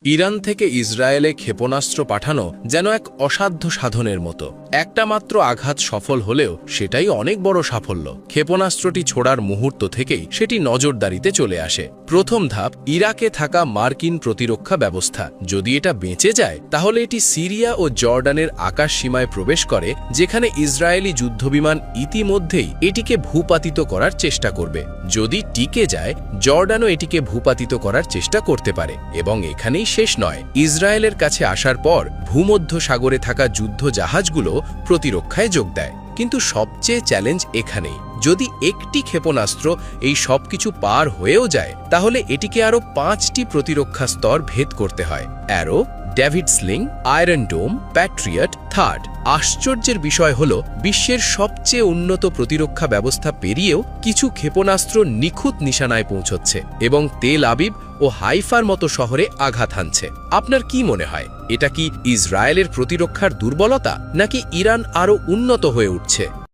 Iran থেকে ইসরায়েলে ক্ষেপণাস্ত্র পাঠানো যেন এক অসাধ্য সাধনের মতো। একটা মাত্র আঘাত সফল হলেও সেটাই অনেক বড় সাফল্য। ক্ষেপণাস্ত্রটি ছোড়ার মুহূর্ত থেকেই সেটি নজরদারিতে চলে আসে। প্রথম ধাপ ইরাকে থাকা মার্কিন প্রতিরক্ষা ব্যবস্থা। যদি এটা বেঁচে যায় তাহলে এটি সিরিয়া ও জর্ডানের আকাশ সীমায় প্রবেশ করে, যেখানে ইসরায়েলি যুদ্ধবিমান ইতিমধ্যেই এটিকে ভূপাতিত করার চেষ্টা করবে। যদি টিকে যায়, জর্ডানও এটিকে ভূপাতিত করার চেষ্টা করতে পারে। এবং এখানেই শেষ নয়, ইসরায়েলের কাছে আসার পর ভূমধ্য সাগরে থাকা যুদ্ধ জাহাজগুলো প্রতিরক্ষায় যোগ দেয়। কিন্তু সবচেয়ে চ্যালেঞ্জ এখানেই, যদি একটি ক্ষেপণাস্ত্র এই সবকিছু পার হয়েও যায় তাহলে এটিকে আরও 5টি প্রতিরক্ষা স্তর ভেদ করতে হয়: অ্যারো, ডেভিড স্লিং, আয়রন ডোম, প্যাট্রিয়ট, থার্ড। আশ্চর্যের বিষয় হল, বিশ্বের সবচেয়ে উন্নত প্রতিরক্ষা ব্যবস্থা পেরিয়েও কিছু ক্ষেপণাস্ত্র নিখুঁত নিশানায় পৌঁছচ্ছে এবং তেল আবিব ও হাইফার মতো শহরে আঘাত হানছে। আপনার কি মনে হয়, এটা কি ইসরায়েলের প্রতিরক্ষার দুর্বলতা, নাকি ইরান আরও উন্নত হয়ে উঠছে?